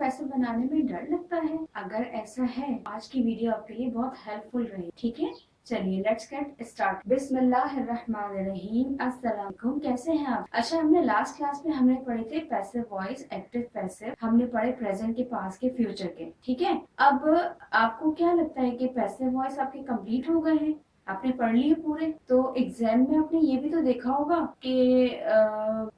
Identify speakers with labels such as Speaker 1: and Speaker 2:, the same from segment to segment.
Speaker 1: पैसे बनाने में डर लगता है? अगर ऐसा है, आज की वीडियो आपके लिए बहुत हेल्पफुल रही। ठीक है, चलिए लेट्स गेट स्टार्ट। बिस्मिल्लाहिर्रहमानिर्रहीम। अस्सलाम वालेकुम। कैसे हैं आप? अच्छा, हमने लास्ट क्लास में हमने पढ़े थे पैसिव वॉइस, एक्टिव पैसिव, हमने पढ़े प्रेजेंट के, पास्ट के, फ्यूचर के। ठीक है, अब आपको क्या लगता है कि पैसिव वॉइस आपके कंप्लीट हो गए हैं? आपने पढ़ लिए पूरे? तो एग्जाम में आपने ये भी तो देखा होगा कि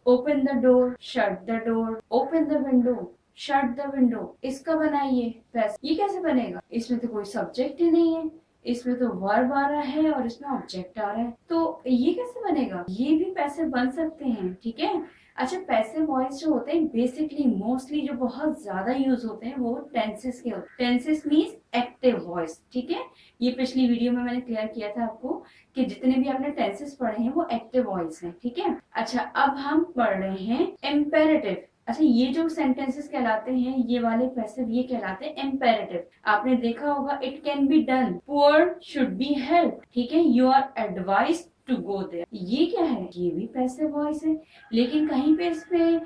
Speaker 1: open the door, shut the door, open the window, shut the window, इसका बनाइए पैसिव। ये कैसे बनेगा? इसमें तो कोई सब्जेक्ट ही नहीं है, इसमें तो वर्ब आ रहा है और इसमें ऑब्जेक्ट आ रहा है, तो ये कैसे बनेगा? ये भी पैसिव बन सकते हैं। ठीक है, अच्छा, पैसिव वॉइस जो होते हैं बेसिकली मोस्टली जो बहुत ज्यादा यूज होते हैं वो टेंसेस के होते हैं। Tenses means active voice. ठीक है, ये पिछली वीडियो में मैंने क्लियर किया था आपको कि जितने भी आपने टेंसेस पढ़े हैं वो एक्टिव वॉइस हैं। ठीक है, अच्छा अब हम पढ़ रहे हैं इम्पेरेटिव। अच्छा, ये जो सेंटेंसेस कहलाते हैं, ये वाले पैसिव, ये कहलाते हैं इम्पेरेटिव। आपने देखा होगा, it can be done, poor should be help. ठीक है, you are advised to go there. ये क्या है? ये भी पैसिव वॉइस है, लेकिन कहीं पे इस पे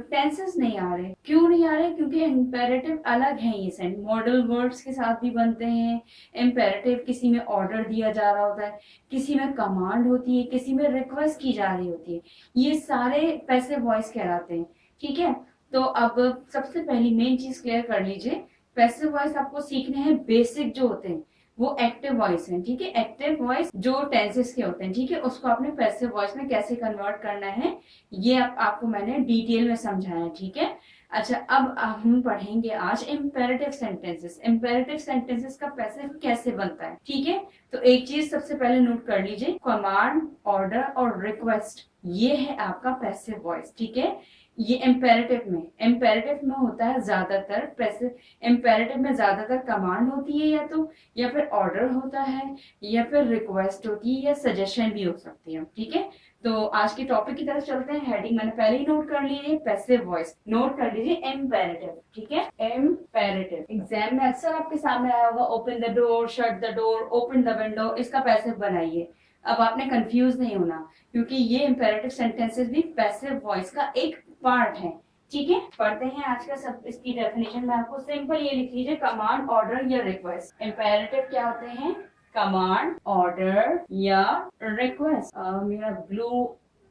Speaker 1: टेंसेस नहीं आ रहे। क्यों नहीं आ रहे? क्योंकि इम्पेरेटिव अलग है। ये सेंट मॉडल वर्ड्स के साथ भी बनते हैं। इम्पेरेटिव किसी में ऑर्डर दिया जा रहा होता है, किसी में कमांड होती है, किसी में रिक्वेस्ट की जा रही होती है। ये सारे पैसिव वॉइस कहलाते हैं। ठीक है, तो अब सबसे पहली मेन चीज क्लियर कर लीजिए, पैसिव वॉइस आपको सीखने हैं बेसिक जो होते हैं वो एक्टिव वॉइस है। ठीक है, एक्टिव वॉइस जो टेंसेस के होते हैं, ठीक है, उसको आपने पैसिव वॉइस में कैसे कन्वर्ट करना है ये आपको मैंने डिटेल में समझाया है। ठीक है, अच्छा अब हम पढ़ेंगे आज इम्पेरेटिव सेंटेंसेस। इम्पेरेटिव सेंटेंसेस का पैसिव कैसे बनता है? ठीक है, तो एक चीज सबसे पहले नोट कर लीजिए, कमांड, ऑर्डर और रिक्वेस्ट, ये है आपका पैसिव वॉइस। ठीक है, ये इम्पेरेटिव में होता है ज्यादातर पैसिव। इम्पेरेटिव में ज्यादातर कमांड होती है, या फिर ऑर्डर होता है, या फिर रिक्वेस्ट होती है, या सजेशन भी हो सकती है। ठीक है, तो आज के टॉपिक की तरफ चलते हैं। हेडिंग मैंने पहले ही नोट कर ली है, पैसिव वॉइस। नोट कर लीजिए इम्पेरेटिव। ठीक है, इम्पेरेटिव एग्जाम में अक्सर आपके सामने आया होगा, open the door, shut the door, open the window, इसका पैसिव बनाइए। अब आपने कंफ्यूज नहीं होना, क्योंकि ये इम्पेरेटिव सेंटेंसेस भी पैसिव वॉइस का एक पार्ट है। ठीक है, पढ़ते हैं आज का सब। इसकी डेफिनेशन में आपको सिंपल ये लिख लीजिए, कमांड, ऑर्डर या रिक्वेस्ट। इम्पेरेटिव क्या होते हैं? कमांड, ऑर्डर या रिक्वेस्ट। मेरा ब्लू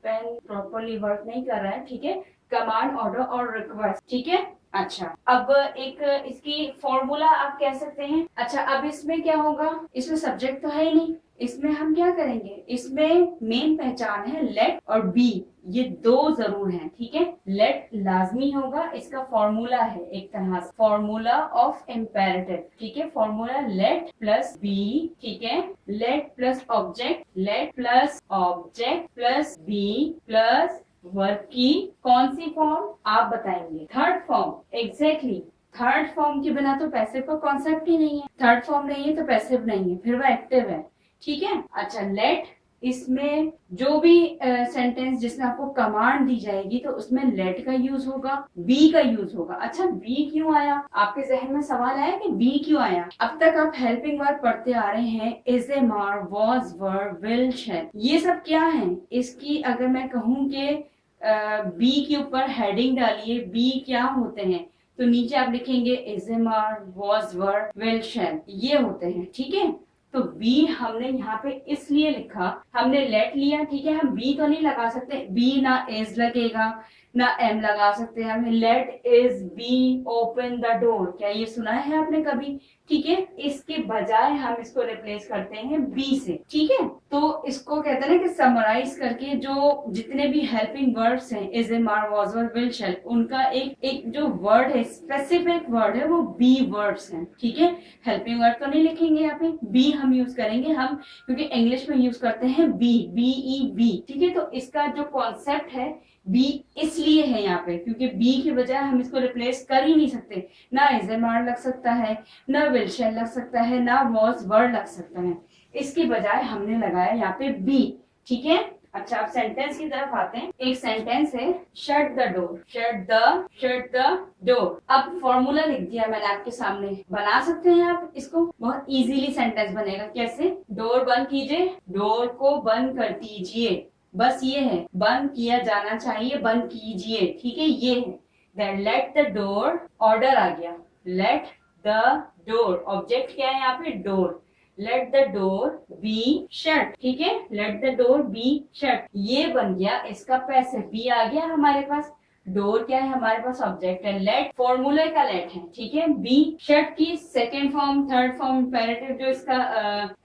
Speaker 1: पेन प्रॉपरली वर्क नहीं कर रहा है। ठीक है, कमांड, ऑर्डर और रिक्वेस्ट। ठीक है, अच्छा अब एक इसकी फॉर्मूला आप कह सकते हैं। अच्छा, अब इसमें क्या होगा? इसमें सब्जेक्ट तो है ही नहीं, इसमें हम क्या करेंगे? इसमें मेन पहचान है लेट और बी, ये दो जरूर हैं। ठीक है, लेट लाजमी होगा, इसका फॉर्मूला है एक तरह से, फॉर्मूला ऑफ इम्पेरेटिव। ठीक है, फॉर्मूला लेट प्लस बी। ठीक है, let plus object, let plus object plus b plus verb की कौन सी फॉर्म आप बताएंगे? Third form. Exactly, third form के बिना तो पैसिव का कॉन्सेप्ट ही नहीं है। थर्ड फॉर्म नहीं है तो पैसिव नहीं है, फिर वह एक्टिव है। ठीक है, अच्छा लेट, इसमें जो भी सेंटेंस जिसमें आपको कमांड दी जाएगी तो उसमें लेट का यूज होगा, बी का यूज होगा। अच्छा, बी क्यों आया? आपके जहन में सवाल आया कि बी क्यों आया? अब तक आप हेल्पिंग वर्ब पढ़ते आ रहे हैं, इज ए मार, वॉज, वर, विल, शैल, ये सब क्या है? इसकी अगर मैं कहूँ कि बी के ऊपर हेडिंग डालिए, बी क्या होते हैं, तो नीचे आप लिखेंगे इज ए मार, वॉज, वर, विल, शैल, ये होते हैं। ठीक है, तो बी हमने यहाँ पे इसलिए लिखा, हमने लेट लिया। ठीक है, हम बी तो नहीं लगा सकते, बी ना इज लगेगा ना एम लगा सकते हैं, हमें let is be open the door, क्या ये सुना है आपने कभी? ठीक है, इसके बजाय हम इसको रिप्लेस करते हैं बी से। ठीक है, तो इसको कहते हैं ना कि समराइज करके जो जितने भी हेल्पिंग वर्ड्स हैं, इज ए मार, वॉज, वर, विल, शैल, उनका एक जो वर्ड है, स्पेसिफिक वर्ड है, वो बी वर्ड्स हैं। ठीक है, हेल्पिंग वर्ड तो नहीं लिखेंगे यहाँ पे, बी हम यूज करेंगे हम, क्योंकि इंग्लिश में यूज करते हैं बी, बी ई बी। ठीक है, तो इसका जो कॉन्सेप्ट है बी इसलिए है यहाँ पे, क्योंकि बी की बजाय हम इसको रिप्लेस कर ही नहीं सकते। ना इज ए मार लग सकता है, ना विल, शैल लग सकता है, ना वॉज, वर लग सकता है, इसके बजाय हमने लगाया यहाँ पे बी। ठीक है, अच्छा अब सेंटेंस की तरफ आते हैं। एक सेंटेंस है, shut the door, shut the door. अब फॉर्मूला लिख दिया मैंने आपके सामने, बना सकते हैं आप इसको, बहुत इजीली सेंटेंस बनेगा। कैसे? डोर बंद कीजिए, डोर को बंद कर दीजिए, बस ये है, बंद किया जाना चाहिए, बंद कीजिए। ठीक है, ये है, then let the door, order आ गया, लेट द डोर, ऑब्जेक्ट क्या है यहाँ पे, door, let the door be shut, ठीक है, let the door be shut, ये बन गया इसका पैसिव, बी आ गया हमारे पास, डोर क्या है हमारे पास, ऑब्जेक्ट है, लेट फॉर्मूले का लेट है, ठीक है, बी शट की second form, third form, imperative जो इसका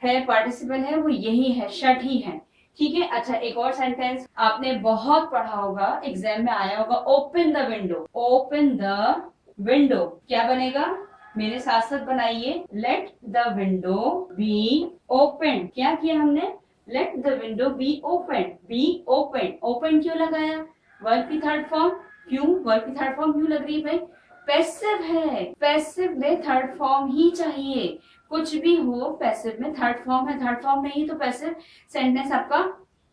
Speaker 1: है पार्टिसिपल है वो यही है, शट ही है, ठीक है। अच्छा, एक और सेंटेंस आपने बहुत पढ़ा होगा, एग्जाम में आया होगा, open the window, open the window, क्या बनेगा, मेरे साथ साथ बनाइए, let the window be open, क्या किया हमने, let the window be open, be open, open क्यों लगाया, वर्ब की थर्ड फॉर्म, क्यों वर्ब की थर्ड फॉर्म क्यों लग रही है भाई, पैसिव है, पैसिव में थर्ड फॉर्म ही चाहिए, कुछ भी हो पैसिव में थर्ड फॉर्म है, थर्ड फॉर्म नहीं तो पैसिव सेंटेंस आपका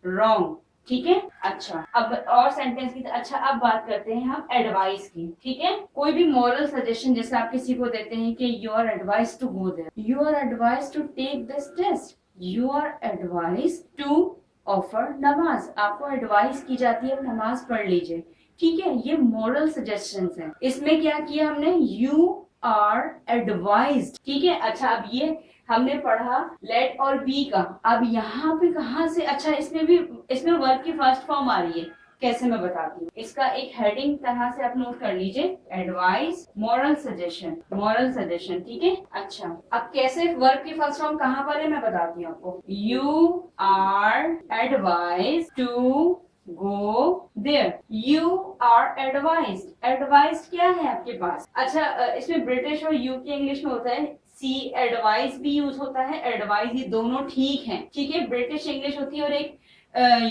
Speaker 1: रॉन्ग, ठीक है। अच्छा, अब और सेंटेंस की, अच्छा अब बात करते हैं हम एडवाइस की, ठीक है, कोई भी मॉरल सजेशन जैसे आप किसी को देते हैं कि your advice to go there, your advice to take this test, your advice to offer नमाज, आपको एडवाइस की जाती है नमाज पढ़ लीजिए, ठीक है, ये मॉरल सजेशंस हैं। इसमें क्या किया हमने, यू आर एडवाइज्ड, ठीक है। अच्छा, अब ये हमने पढ़ा लेट और बी का, अब यहाँ पे कहाँ से, अच्छा इसमें वर्ब की फर्स्ट फॉर्म आ रही है, कैसे मैं बताती हूँ, इसका एक हेडिंग तरह से आप नोट कर लीजिए, advice moral suggestion, moral suggestion, ठीक है। अच्छा, अब कैसे वर्ब की फर्स्ट फॉर्म कहाँ पर है मैं बताती हूँ आपको, you are advise to go there, you are advised, advised क्या है आपके पास, अच्छा इसमें ब्रिटिश और यूके इंग्लिश में होता है सी, एडवाइस भी यूज होता है, एडवाइस, ये दोनों ठीक है, ठीक है, ब्रिटिश इंग्लिश होती है और एक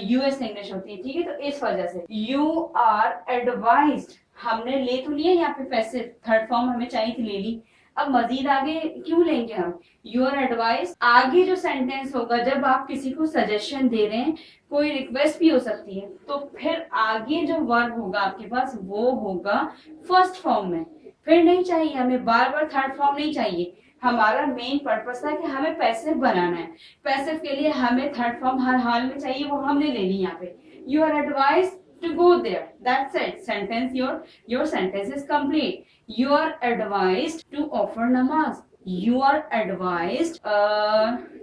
Speaker 1: यूएस इंग्लिश होती है, ठीक है, तो इस वजह से यू आर एडवाइज्ड हमने ले तो लिया, यहाँ पे पैसिव थर्ड फॉर्म हमें चाहिए थी, ले ली, अब मजीद आगे क्यों लेंगे हम, योर एडवाइस, आगे जो सेंटेंस होगा जब आप किसी को सजेशन दे रहे हैं, कोई रिक्वेस्ट भी हो सकती है, तो फिर आगे जो वर्ब होगा आपके पास वो होगा फर्स्ट फॉर्म में, फिर नहीं चाहिए हमें बार बार थर्ड फॉर्म नहीं चाहिए, हमारा मेन पर्पस था कि हमें पैसिव बनाना है, पैसिव के लिए हमें थर्ड फॉर्म हर हाल में चाहिए, वो हमने ले ली यहाँ पे, you are advise to go there, that's it, sentence your sentence is complete, you are advised to offer namaz, you are advised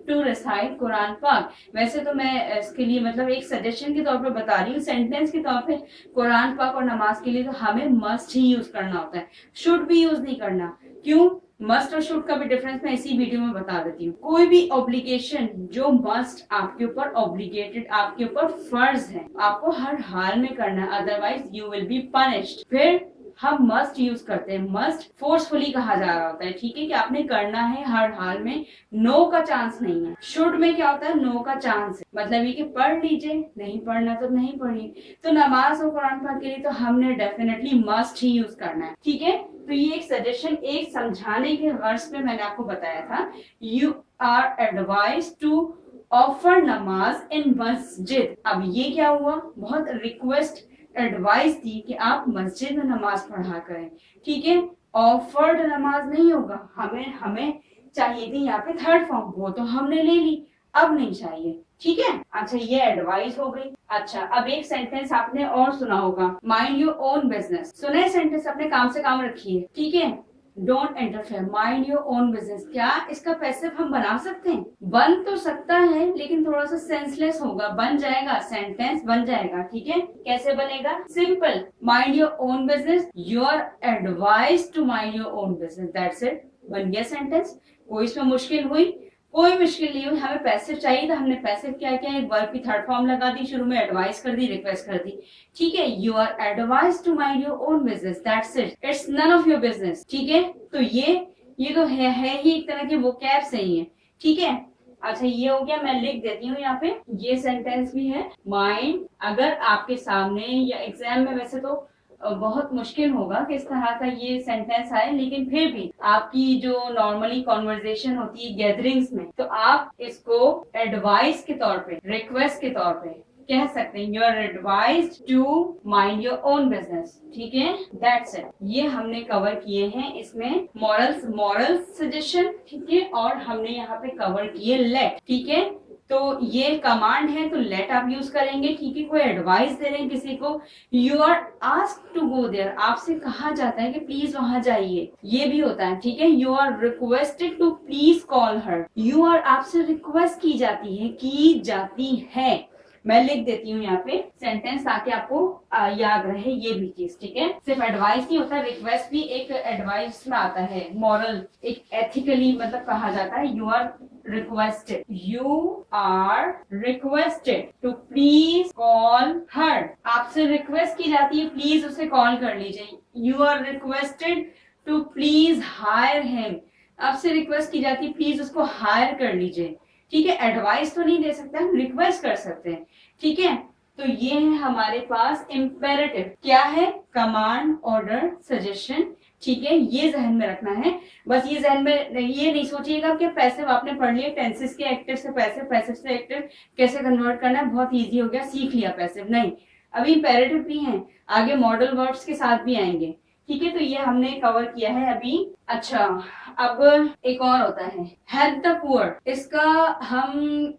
Speaker 1: to recite Quran पाक, वैसे तो मैं इसके लिए मतलब एक सजेशन के तौर पे बता रही हूँ, सेंटेंस के तौर पे कुरान पाक और नमाज के लिए तो हमें मस्ट ही यूज करना होता है, शुड भी यूज नहीं करना, क्यों, मस्ट और शुड का भी डिफरेंस मैं इसी वीडियो में बता देती हूँ। कोई भी ऑब्लिगेशन जो मस्ट आपके ऊपर ऑब्लिगेटेड, आपके ऊपर फर्ज है, आपको हर हाल में करना है, otherwise you will be punished, फिर हम मस्ट यूज करते हैं, मस्ट फोर्सफुली कहा जा रहा होता है, ठीक है, कि आपने करना है हर हाल में, नो का चांस नहीं है, शुड में क्या होता है, नो का चांस है, मतलब ये कि पढ़ लीजिए, नहीं पढ़ना तो नहीं पढ़िए, तो नमाज और कुरान पाक के लिए तो हमने डेफिनेटली मस्ट ही यूज करना है, ठीक है। तो ये एक सजेशन, एक समझाने के गर्ज पे मैंने आपको बताया था, you are advise to offer नमाज इन मस्जिद, अब ये क्या हुआ, बहुत रिक्वेस्ट एडवाइस दी कि आप मस्जिद में नमाज पढ़ा करें, ठीक है, ऑफर्ड नमाज नहीं होगा, हमें चाहिए थी यहाँ पे थर्ड फॉर्म, वो तो हमने ले ली, अब नहीं चाहिए, ठीक है। अच्छा, ये एडवाइस हो गई। अच्छा, अब एक सेंटेंस आपने और सुना होगा, माइंड योर ओन बिजनेस, सुने सेंटेंस, अपने काम से काम रखिए, ठीक है, don't interfere, mind your own business, क्या इसका पैसिव हम बना सकते हैं, बन तो सकता है लेकिन थोड़ा सा सेंसलेस होगा, बन जाएगा, सेंटेंस बन जाएगा, ठीक है, कैसे बनेगा, simple, mind your own business, your advice to mind your own business, that's it, बन गया सेंटेंस, कोई इसमें मुश्किल हुई, कोई मुश्किल नहीं हुई, हमें पैसिव चाहिए था, हमने पैसिव क्या किया, एक वर्ब की थर्ड फॉर्म लगा दी, शुरू में एडवाइस कर दी, रिक्वेस्ट कर दी, ठीक है, you are advise to mind your own business, that's it, it's none of your business, ठीक है। तो ये तो है ही एक तरह के वोकैब से ही है, ठीक है। अच्छा, ये हो गया, मैं लिख देती हूँ यहाँ पे, ये सेंटेंस भी है, माइंड, अगर आपके सामने या एग्जाम में वैसे तो बहुत मुश्किल होगा कि इस तरह का ये सेंटेंस आए, लेकिन फिर भी आपकी जो नॉर्मली कॉन्वर्जेशन होती है गैदरिंग्स में, तो आप इसको एडवाइस के तौर पे, रिक्वेस्ट के तौर पे कह सकते हैं, you are advised to mind your own business, ठीक है, दैट्स इट, ये हमने कवर किए हैं इसमें मॉरल सजेशन, ठीक है, और हमने यहाँ पे कवर किए लेट, ठीक है, तो ये कमांड है तो लेट आप यूज करेंगे, ठीक है। कोई एडवाइस दे रहे हैं किसी को, you are asked to go there, आपसे कहा जाता है कि प्लीज वहां जाइए, ये भी होता है, ठीक है। You are requested to please call her, you are आपसे रिक्वेस्ट की जाती है, की जाती है। मैं लिख देती हूँ यहाँ पे सेंटेंस ताकि आपको याद रहे ये भी चीज, ठीक है। सिर्फ एडवाइस नहीं होता, रिक्वेस्ट भी एक एडवाइस में आता है, मॉरल, एक एथिकली मतलब कहा जाता है। You are requested, you are requested to please call her, आपसे रिक्वेस्ट की जाती है प्लीज उसे कॉल कर लीजिए। You are requested to please hire him, आपसे रिक्वेस्ट की जाती है प्लीज उसको हायर कर लीजिए, ठीक है। एडवाइस तो नहीं दे सकते, हम रिक्वेस्ट कर सकते हैं, ठीक है। तो ये है हमारे पास इम्पेरेटिव, क्या है, कमांड, ऑर्डर, सजेशन, ठीक है। ये जहन में रखना है, बस ये जहन में ये नहीं सोचिएगा कि पैसिव आपने पढ़ लिया, टेंसेस के एक्टिव से पैसिव, पैसिव से एक्टिव कैसे कन्वर्ट करना है, बहुत इजी हो गया, सीख लिया पैसिव, नहीं, अभी इम्पेरेटिव भी है, आगे मॉडल वर्ड्स के साथ भी आएंगे, ठीक है। तो ये हमने कवर किया है अभी। अच्छा, अब एक और होता है हेल्प द पुअर, इसका हम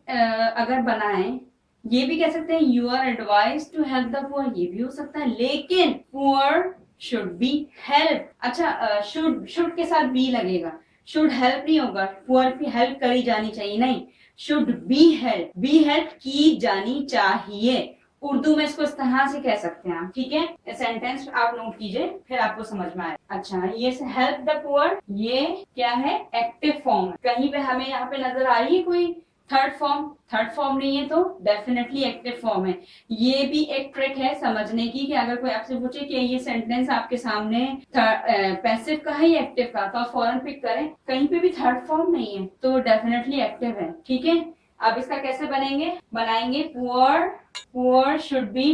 Speaker 1: अगर बनाएं, ये भी कह सकते हैं you are advise to help the poor, ये भी हो सकता है, लेकिन पुअर शुड बी हेल्प। अच्छा, शुड के साथ बी लगेगा, शुड हेल्प नहीं होगा, पुअर की हेल्प करी जानी चाहिए, नहीं, शुड बी हेल्प की जानी चाहिए। उर्दू में इसको इस तरह से कह सकते हैं आप, ठीक है। सेंटेंस आप नोट कीजिए फिर आपको समझ में आए। अच्छा, ये हेल्प द पुअर, ये क्या है, एक्टिव फॉर्म। कहीं पे हमें यहाँ पे नजर आ रही है कोई थर्ड फॉर्म नहीं है तो डेफिनेटली एक्टिव फॉर्म है। ये भी एक ट्रिक है समझने की कि अगर कोई आपसे पूछे कि ये सेंटेंस आपके सामने पैसिव का है या एक्टिव का, तो आप फौरन पिक करें, कहीं पे भी थर्ड फॉर्म नहीं है तो डेफिनेटली एक्टिव है, ठीक है। अब इसका कैसे बनाएंगे, पुअर शुड बी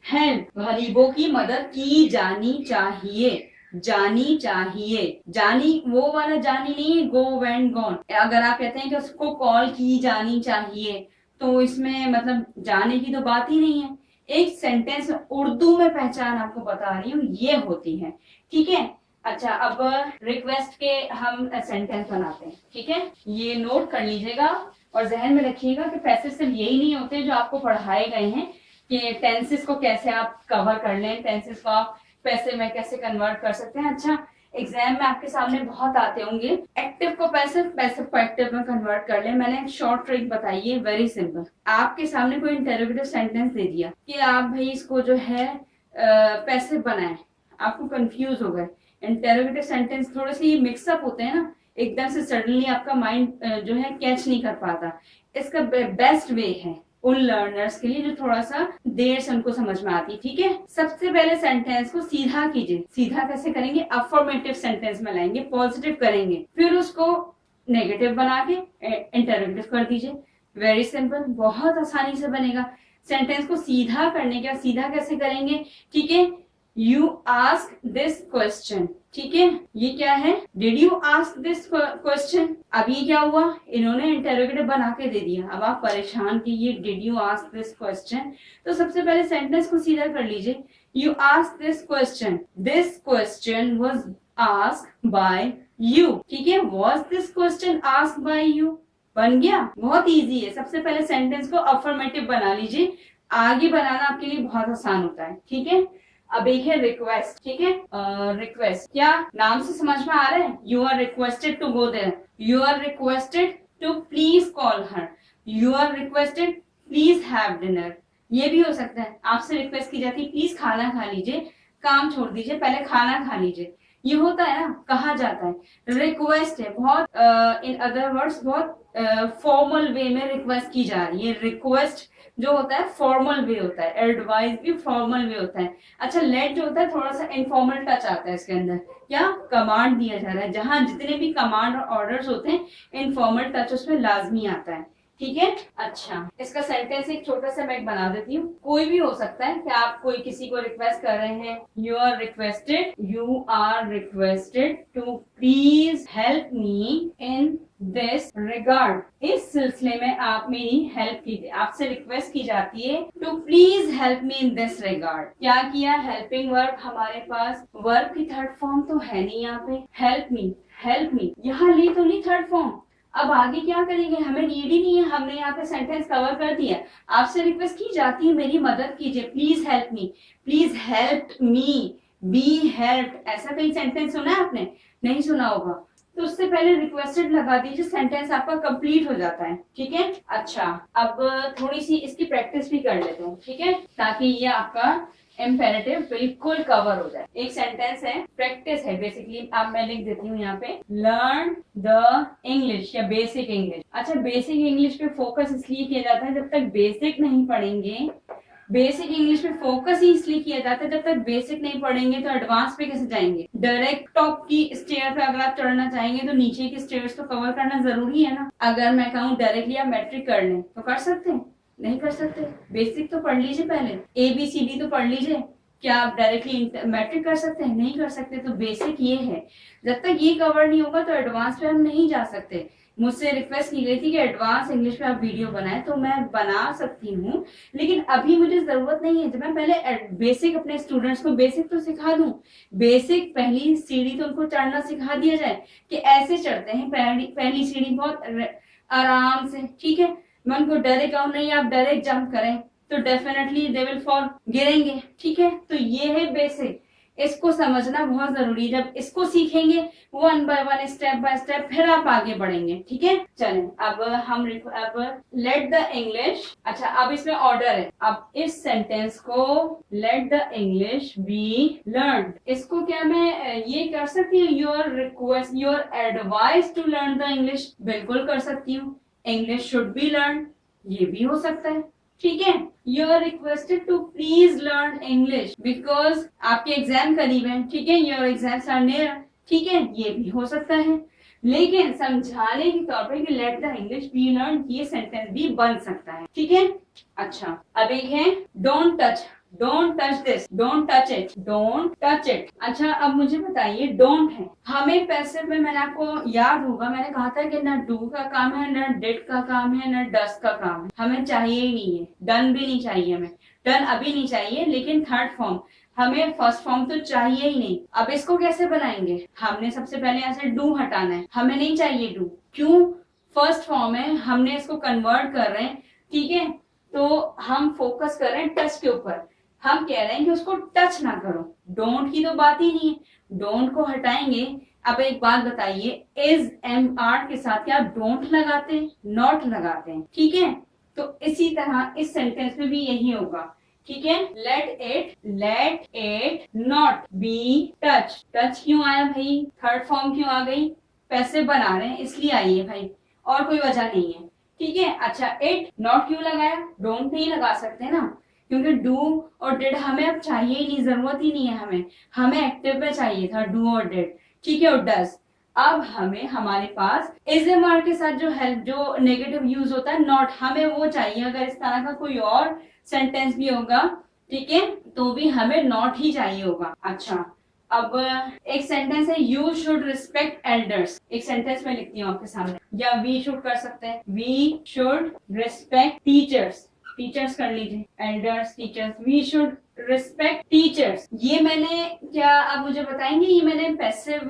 Speaker 1: हेल्प, गरीबों की मदद की जानी चाहिए, जानी वो वाला जानी नहीं, गो वेंट गॉन। अगर आप कहते हैं कि उसको कॉल की जानी चाहिए तो इसमें मतलब जाने की तो बात ही नहीं है। एक सेंटेंस उर्दू में पहचान आपको बता रही हूँ ये होती है, ठीक है। अच्छा, अब रिक्वेस्ट के हम सेंटेंस बनाते हैं, ठीक है। ये नोट कर लीजिएगा और जहन में रखिएगा कि पैसे सिर्फ यही नहीं होते जो आपको पढ़ाए गए हैं कि टेंसेस को कैसे आप कवर कर लें, टेंसेस को आप पैसे में कैसे कन्वर्ट कर सकते हैं। अच्छा, एग्जाम में आपके सामने बहुत आते होंगे, एक्टिव को पैसिव, पैसिव को एक्टिव में कन्वर्ट कर ले। मैंने एक शॉर्ट ट्रिक बताई है, वेरी सिंपल। आपके सामने कोई इंटरोगेटिव सेंटेंस दे दिया कि आप भाई इसको जो है पैसिव बनाएं, आपको कंफ्यूज हो गए। इंटरोगेटिव सेंटेंस थोड़े से मिक्सअप होते हैं ना, एकदम से सडनली आपका माइंड जो है कैच नहीं कर पाता। इसका बेस्ट वे है उन लर्नर्स के लिए जो थोड़ा सा देर से उनको समझ में आती, ठीक है। सबसे पहले सेंटेंस को सीधा कीजिए। सीधा कैसे करेंगे, अफर्मेटिव सेंटेंस में लाएंगे, पॉजिटिव करेंगे, फिर उसको नेगेटिव बना के इंटरोगेटिव कर दीजिए। वेरी सिंपल, बहुत आसानी से बनेगा। सेंटेंस को सीधा करने के बाद सीधा कैसे करेंगे, ठीक है। यू आस्क दिस क्वेश्चन, ठीक है। ये क्या है, did you ask this question. अब ये क्या हुआ, इन्होंने इंटरोगेटिव बना के दे दिया। अब आप परेशान कि ये did you ask this question, तो सबसे पहले सेंटेंस को सीधा कर लीजिए। You ask this question was asked by you, ठीक है। Was this question asked by you, बन गया। बहुत इजी है। सबसे पहले सेंटेंस को अफर्मेटिव बना लीजिए, आगे बनाना आपके लिए बहुत आसान होता है, ठीक है। अब एक है रिक्वेस्ट, ठीक है। रिक्वेस्ट क्या नाम से समझ में आ रहा है, you are requested to go there, you are requested to please call her, you are requested please have dinner. ये भी हो सकता है, आपसे रिक्वेस्ट की जाती है प्लीज खाना खा लीजिए, काम छोड़ दीजिए, पहले खाना खा लीजिए। ये होता है ना, कहा जाता है। रिक्वेस्ट है बहुत इन अदर वर्ड्स बहुत फॉर्मल वे में रिक्वेस्ट की जा रही है। रिक्वेस्ट जो होता है फॉर्मल वे होता है, एडवाइस भी फॉर्मल वे होता है। अच्छा, लेट जो होता है थोड़ा सा इनफॉर्मल टच आता है इसके अंदर, क्या कमांड दिया जा रहा है। जहां जितने भी कमांड और ऑर्डर्स होते हैं इनफॉर्मल टच उसमें लाजमी आता है, ठीक है। अच्छा, इसका सेंटेंस एक छोटा सा मैं बना देती हूँ। कोई भी हो सकता है कि आप कोई किसी को रिक्वेस्ट कर रहे हैं, you are requested to please help me in this regard. इस सिलसिले में आप मेरी हेल्प कीजिए। आपसे रिक्वेस्ट की जाती है to please help me in this regard. क्या किया, हेल्पिंग वर्ब हमारे पास, वर्ब की थर्ड फॉर्म तो है नहीं यहाँ पे। हेल्प मी यहाँ ली तो ली थर्ड फॉर्म, अब आगे क्या करेंगे, हमें नीड ही नहीं है, हमने यहाँ पे सेंटेंस कवर कर दिया। आपसे रिक्वेस्ट की जाती है मेरी मदद कीजिए, please help me, please help me, B help. ऐसा कहीं सेंटेंस सुना है आपने? नहीं सुना होगा। तो उससे पहले रिक्वेस्टेड लगा दीजिए, सेंटेंस आपका कंप्लीट हो जाता है। ठीक है, अच्छा अब थोड़ी सी इसकी प्रैक्टिस भी कर लेते हैं, ठीक है, ताकि ये आपका इम्पेरेटिव बिल्कुल कवर हो जाए। एक सेंटेंस है, प्रैक्टिस है बेसिकली। अब मैं लिख देती हूँ यहाँ पे, लर्न द इंग्लिश या बेसिक इंग्लिश। अच्छा, बेसिक इंग्लिश पे फोकस इसलिए किया जाता है, जब तक बेसिक नहीं पढ़ेंगे, बेसिक इंग्लिश पे फोकस ही इसलिए किया जाता है, जब तक बेसिक नहीं पढ़ेंगे तो एडवांस पे कैसे जाएंगे। डायरेक्ट टॉप की स्टेयर पे अगर आप चढ़ना चाहेंगे तो नीचे की स्टेयर्स तो कवर करना जरूरी है ना। अगर मैं कहूँ डायरेक्टली आप मैट्रिक कर लें तो कर सकते हैं? नहीं कर सकते। बेसिक तो पढ़ लीजिए, पहले ABCD तो पढ़ लीजिए। क्या आप डायरेक्टली मैट्रिक कर सकते हैं? नहीं कर सकते। तो बेसिक ये है, जब तक ये कवर नहीं होगा तो एडवांस पे हम नहीं जा सकते। मुझसे रिक्वेस्ट की गई थी कि एडवांस इंग्लिश पे आप वीडियो बनाएं, तो मैं बना सकती हूँ, लेकिन अभी मुझे जरूरत नहीं है। जब मैं पहले बेसिक अपने स्टूडेंट्स को बेसिक तो सिखा दूं, बेसिक पहली सीढ़ी तो उनको चढ़ना सिखा दिया जाए कि ऐसे चढ़ते हैं पहली सीढ़ी बहुत आराम से। ठीक है, मैं उनको डायरेक्ट कहूँ नहीं आप डायरेक्ट जंप करें तो डेफिनेटली दे विल फॉल, गिरेंगे। ठीक है, तो ये है बेसिक, इसको समझना बहुत जरूरी है। जब इसको सीखेंगे one by one, step by step, फिर आप आगे बढ़ेंगे। ठीक है, चलें अब हम अब लेट द इंग्लिश। अच्छा, अब इसमें ऑर्डर है। अब इस सेंटेंस को let the English be learn, इसको क्या मैं ये कर सकती हूँ, your request, your advice to learn the English, बिल्कुल कर सकती हूँ। इंग्लिश शुड बी लर्न, ये भी हो सकता है। ठीक है, you are requested to please learn English because आपके एग्जाम करीब है। ठीक है, योर एग्जाम्स आर नियर। ठीक है, ये भी हो सकता है, लेकिन समझाने के तौर पे कि late the English be learn, ये सेंटेंस भी बन सकता है। ठीक है, अच्छा अब एक है don't touch, don't touch this, don't touch it, don't touch it. अच्छा, अब मुझे बताइए, डोंट है, हमें पैसिव में मैंने आपको याद होगा मैंने कहा था कि ना डू का काम है, ना डिड का काम है, ना डस का काम है, हमें चाहिए ही नहीं है। डन भी नहीं चाहिए हमें, डन अभी नहीं चाहिए, लेकिन थर्ड फॉर्म, हमें फर्स्ट फॉर्म तो चाहिए ही नहीं। अब इसको कैसे बनाएंगे, हमने सबसे पहले यहाँ से डू हटाना है, हमें नहीं चाहिए डू, क्यों, फर्स्ट फॉर्म है, हमने इसको कन्वर्ट कर रहे हैं। ठीक है, तो हम फोकस कर रहे हैं टच के ऊपर, हम कह रहे हैं कि उसको टच ना करो, डोंट की तो बात ही नहीं है, डोंट को हटाएंगे। अब एक बात बताइए, इज MR के साथ क्या डोंट लगाते हैं? नॉट लगाते हैं। ठीक है, तो इसी तरह इस सेंटेंस में भी यही होगा। ठीक है, let it not be touch, touch क्यों आया भाई, थर्ड फॉर्म क्यों आ गई, पैसे बना रहे हैं इसलिए आई है भाई, और कोई वजह नहीं है। ठीक है, अच्छा इट नॉट क्यों लगाया, डोंट नहीं लगा सकते ना, क्योंकि डू और डिड हमें अब चाहिए ही नहीं, जरूरत ही नहीं है हमें एक्टिव में चाहिए था डू और डिड। ठीक है, और डज। अब हमें हमारे पास इज MR के साथ जो हेल्प, जो नेगेटिव यूज होता है नॉट, हमें वो चाहिए। अगर इस तरह का कोई और सेंटेंस भी होगा, ठीक है, तो भी हमें नॉट ही चाहिए होगा। अच्छा, अब एक सेंटेंस है यू शुड रिस्पेक्ट एल्डर्स, एक सेंटेंस में लिखती हूँ आपके सामने, या वी शुड कर सकते हैं, we should respect teachers, teachers कर लीजिए, elders teachers, we should respect teachers. ये मैंने क्या आप मुझे बताएंगे, ये मैंने पैसिव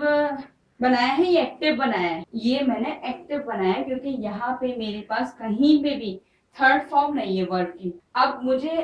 Speaker 1: बनाया है या एक्टिव बनाया है? ये मैंने एक्टिव बनाया है, क्योंकि यहाँ पे मेरे पास कहीं पे भी थर्ड फॉर्म नहीं है वर्ब की। अब मुझे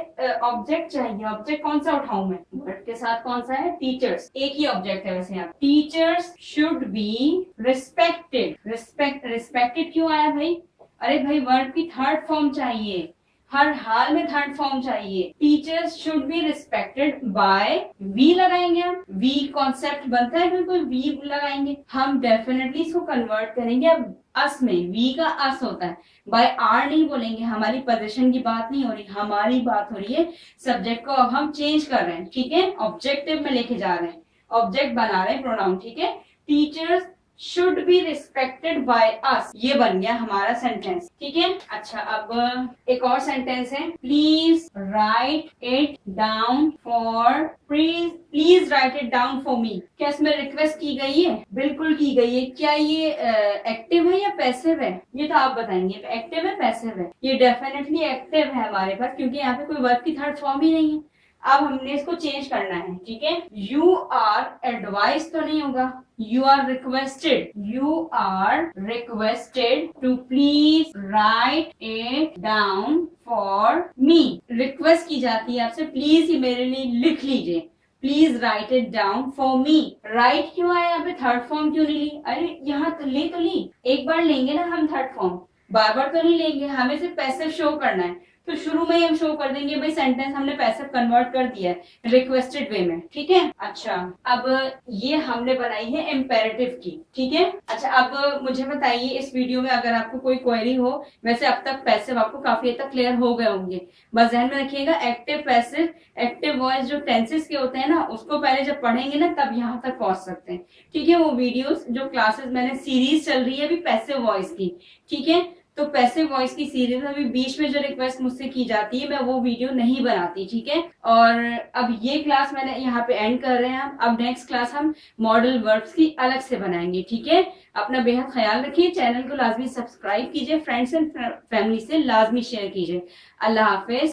Speaker 1: ऑब्जेक्ट चाहिए, ऑब्जेक्ट कौन सा उठाऊं मैं, वर्ब के साथ कौन सा है, टीचर्स, एक ही ऑब्जेक्ट है वैसे यहाँ। Teachers should be respected, respected क्यों आया भाई, अरे भाई वर्ब की थर्ड फॉर्म चाहिए, हर हाल में थर्ड फॉर्म चाहिए। Teachers should be respected by, we लगाएंगे हम, वी कॉन्सेप्ट बनता है, बिल्कुल वी लगाएंगे हम, डेफिनेटली इसको कन्वर्ट करेंगे अब अस में, वी का अस होता है, बाय आर नहीं बोलेंगे, हमारी पोजीशन की बात नहीं हो रही, हमारी बात हो रही है सब्जेक्ट को अब हम चेंज कर रहे हैं। ठीक है, ऑब्जेक्टिव में लेके जा रहे हैं, ऑब्जेक्ट बना रहे हैं प्रोनाउन। ठीक है, teachers should be respected by us, ये बन गया हमारा सेंटेंस। ठीक है, अच्छा अब एक और सेंटेंस है, please write it down for, please write it down for मी। क्या इसमें रिक्वेस्ट की गई है? बिल्कुल की गई है। क्या ये एक्टिव है या पैसिव है, ये तो आप बताएंगे, एक्टिव है पैसिव है? ये डेफिनेटली एक्टिव है हमारे पास, क्योंकि यहाँ पे कोई वर्ब की थर्ड फॉर्म ही नहीं है। अब हमने इसको चेंज करना है, ठीक है। यू आर एडवाइस तो नहीं होगा, you are requested, you are requested to please write it down for me. Request की जाती है आपसे, प्लीज ये मेरे लिए लिख लीजिए, please write it down for me. Right क्यों आया यहाँ पे, थर्ड फॉर्म क्यों नहीं ली? अरे यहाँ तो ली, एक बार लेंगे ना हम थर्ड फॉर्म, बार बार तो नहीं लेंगे, हमें सिर्फ पैसिव शो करना है। तो शुरू में ही हम शो कर देंगे भाई सेंटेंस हमने पैसिव कन्वर्ट कर दिया है रिक्वेस्टेड वे में, ठीक है। अच्छा, अब ये हमने बनाई है इम्पेरेटिव की, ठीक है। अच्छा, अब मुझे बताइए इस वीडियो में अगर आपको कोई क्वेरी हो, वैसे अब तक पैसिव आपको काफी हद तक क्लियर हो गए होंगे। बस ध्यान में रखिएगा, एक्टिव पैसिव एक्टिव वॉइस जो टेंसेस के होते हैं ना, उसको पहले जब पढ़ेंगे ना तब यहाँ तक पहुंच सकते हैं, ठीक है। वो वीडियोस जो क्लासेस मैंने सीरीज चल रही है अभी पैसिव वॉइस की, ठीक है। तो पैसिव वॉइस की सीरीज अभी बीच में जो रिक्वेस्ट मुझसे की जाती है मैं वो वीडियो नहीं बनाती, ठीक है। और अब ये क्लास मैंने यहाँ पे एंड कर रहे हैं हम। अब नेक्स्ट क्लास हम मॉडल वर्ब्स की अलग से बनाएंगे, ठीक है। अपना बेहद ख्याल रखिए, चैनल को लाजमी सब्सक्राइब कीजिए, फ्रेंड्स एंड फैमिली से लाजमी शेयर कीजिए। अल्लाह हाफिज।